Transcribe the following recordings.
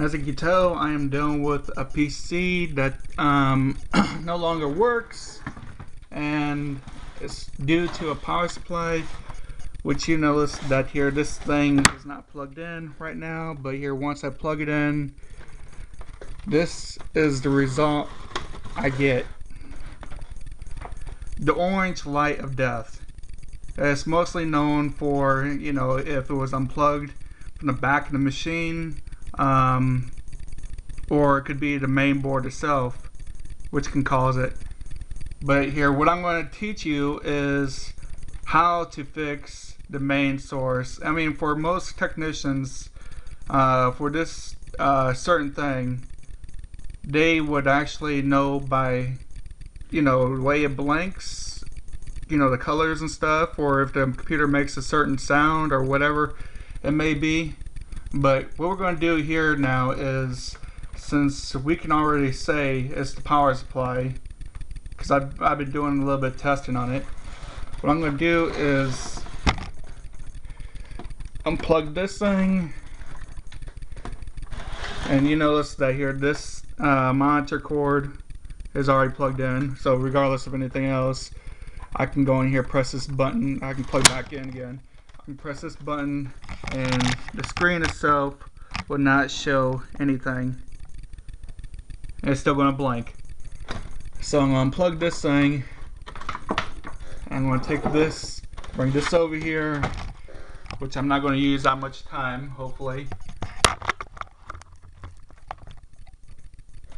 As you can tell, I am dealing with a PC that no longer works, and it's due to a power supply, which you notice that here this thing is not plugged in right now, but here once I plug it in, this is the result I get. The orange light of death. It's mostly known for, you know, if it was unplugged from the back of the machine, or it could be the main board itself, which can cause it. But here, what I'm going to teach you is how to fix the main source. I mean, for most technicians, for this certain thing, they would actually know by, you know, the way it blinks, you know, the colors and stuff, or if the computer makes a certain sound or whatever it may be. But what we're going to do here now is, since we can already say it's the power supply, because I've been doing a little bit of testing on it, what I'm going to do is unplug this thing, and you notice that here this monitor cord is already plugged in, so regardless of anything else, I can go in here, press this button, I can plug back in again. I can press this button and the screen itself will not show anything. It's still going to blink. So I'm going to unplug this thing. I'm going to take this, bring this over here, which I'm not going to use that much time, hopefully.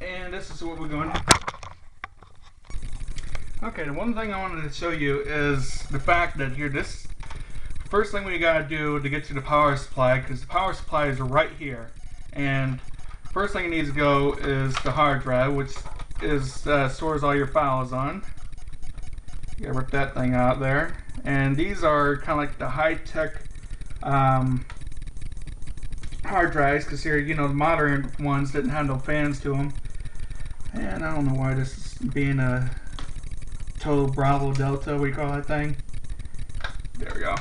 And this is what we're going to do. Okay, the one thing I wanted to show you is the fact that here, this first thing we gotta do to get to the power supply, because the power supply is right here, and first thing it needs to go is the hard drive, which is stores all your files on. You gotta rip that thing out there, and these are kind of like the high-tech hard drives, because here, you know, the modern ones didn't have no fans to them, and I don't know why this is being a total Bravo Delta, what do you call that thing? There we go.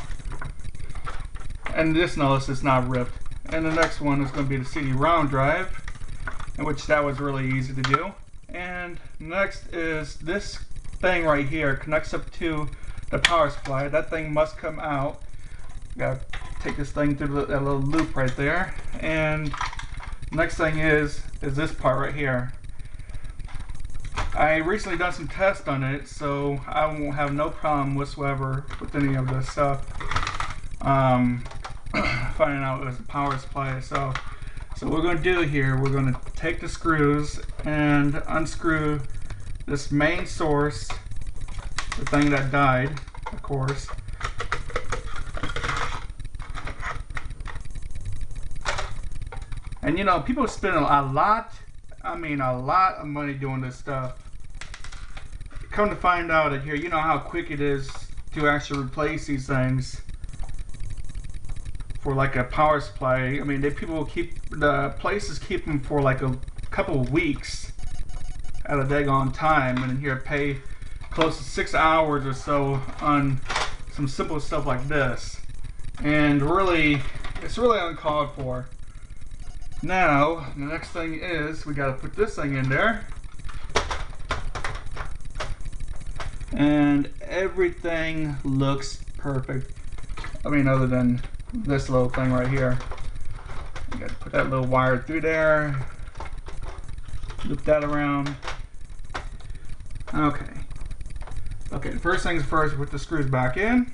And just notice it's not ripped. And the next one is going to be the CD-ROM drive, in which that was really easy to do. And next is this thing right here, connects up to the power supply. That thing must come out. Got to take this thing through that little loop right there. And next thing is this part right here. I recently done some tests on it, so I won't have no problem whatsoever with any of this stuff. Finding out it was the power supply itself. So what we're going to do here, we're going to take the screws and unscrew this main source, the thing that died, of course. And you know, people spend a lot, I mean a lot of money doing this stuff. Come to find out that here, you know how quick it is to actually replace these things for like a power supply. I mean, people will the places keep them for like a couple of weeks at a daggone time, and here pay close to 6 hours or so on some simple stuff like this. And really, it's really uncalled for. Now, the next thing is we got to put this thing in there. And everything looks perfect. I mean, other than this little thing right here. You gotta put that little wire through there. Loop that around. Okay. Okay, the first things first, put the screws back in.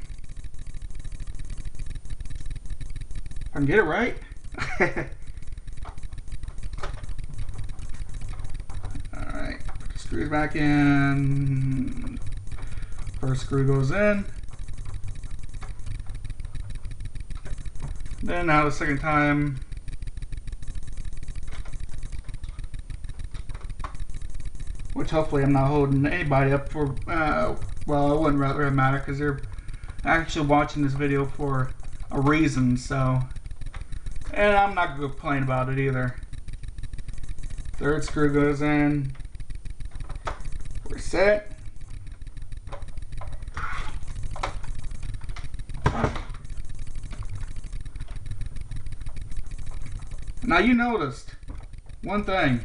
If I can get it right. Alright, put the screws back in. First screw goes in. Then now the second time. Which hopefully I'm not holding anybody up for, well, it wouldn't really matter because they're actually watching this video for a reason, so. And I'm not going to complain about it either. Third screw goes in. We're set. Now you noticed one thing.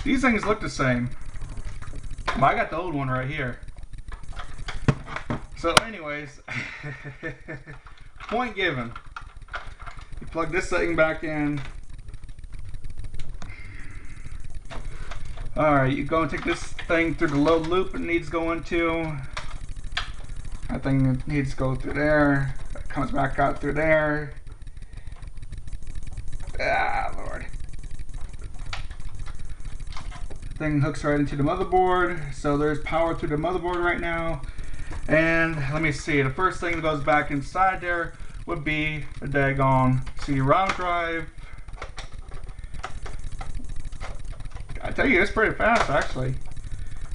These things look the same. But I got the old one right here. So anyways, point given. You plug this thing back in. Alright, you go and take this thing through the low loop it needs going to. That thing needs to go through there. It comes back out through there. Ah, Lord. The thing hooks right into the motherboard. So there's power through the motherboard right now. And let me see, the first thing that goes back inside there would be a daggone CD-ROM drive. I tell you, it's pretty fast actually.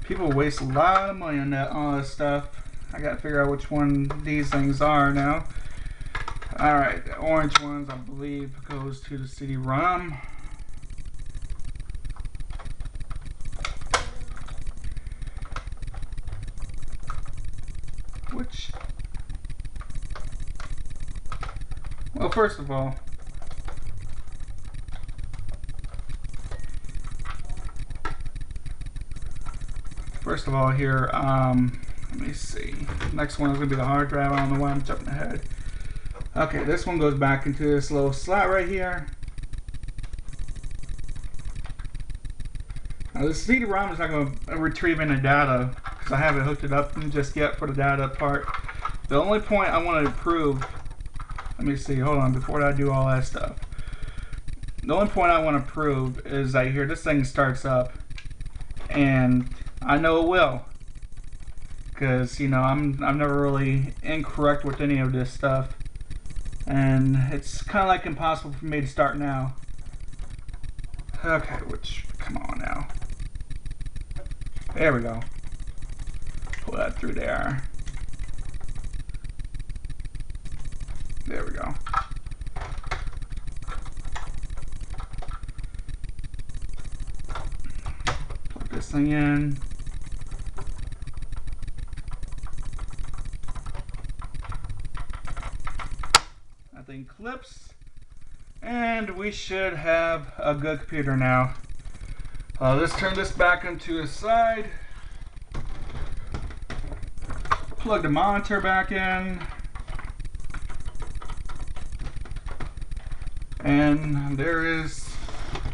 People waste a lot of money on that, all this stuff. I gotta figure out which one these things are now. Alright, the orange ones I believe goes to the CD-ROM. Which, well, first of all, here, let me see. Next one is going to be the hard drive. I don't know why I'm jumping ahead. Okay, this one goes back into this little slot right here. Now, the CD-ROM is not going to retrieve any data because I haven't hooked it up just yet for the data part. The only point I want to prove, let me see, hold on, before I do all that stuff. The only point I want to prove is that here, this thing starts up, and I know it will, because you know I'm never really incorrect with any of this stuff, and it's kind of like impossible for me to start now. Okay, which, come on now. There we go. Pull that through there. There we go. Plug this thing in. That thing clips. And we should have a good computer now. Let's turn this back into a side. Plug the monitor back in. And there is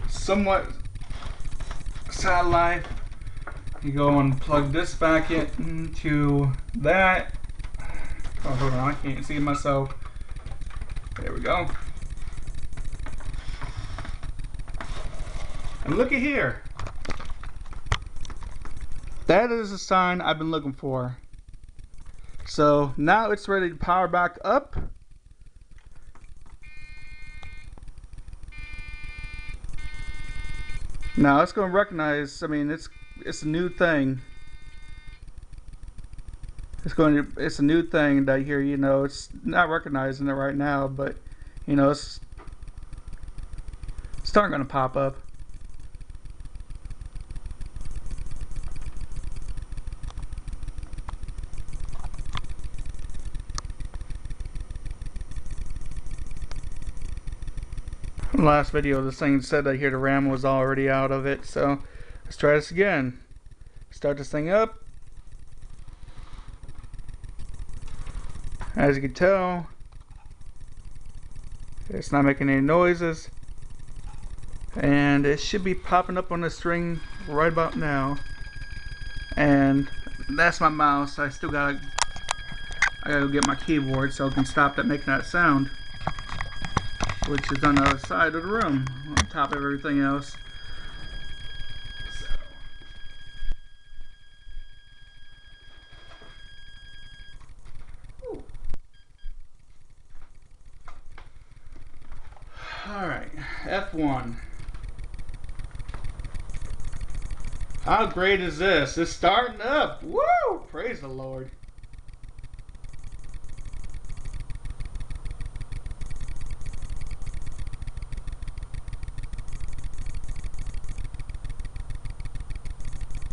somewhat satellite. You go and plug this back into that. Oh, hold on, I can't see myself. There we go. And look at here. That is the sign I've been looking for. So now it's ready to power back up. Now it's going to recognize, I mean, it's a new thing. It's a new thing that here, you know, it's not recognizing it right now, but you know, it's starting going to pop up. Last video, this thing said that here the RAM was already out of it, so let's try this again. Start this thing up. As you can tell, it's not making any noises, and it should be popping up on the string right about now. And that's my mouse. I gotta go get my keyboard so I can stop that making that sound, which is on the other side of the room, on top of everything else. Alright, F1. How great is this? It's starting up. Woo! Praise the Lord.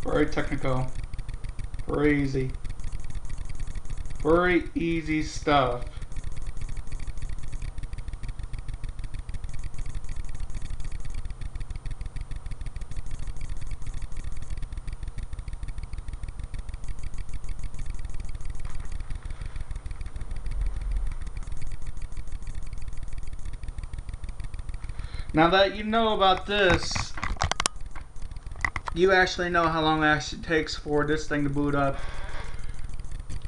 Very technical. Very easy. Very easy stuff. Now that you know about this, you actually know how long it actually takes for this thing to boot up.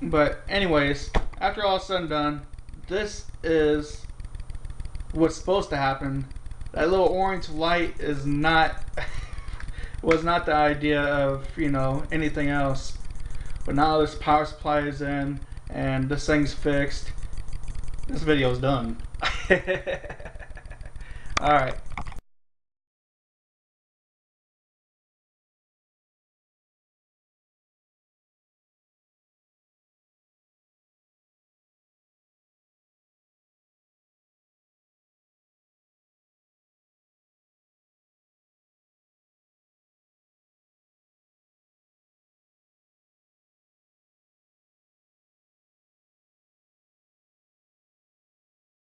But anyways, after all is said and done, this is what's supposed to happen. That little orange light is not was not the idea of, you know, anything else. But now this power supply is in and this thing's fixed. This video's done. Alright.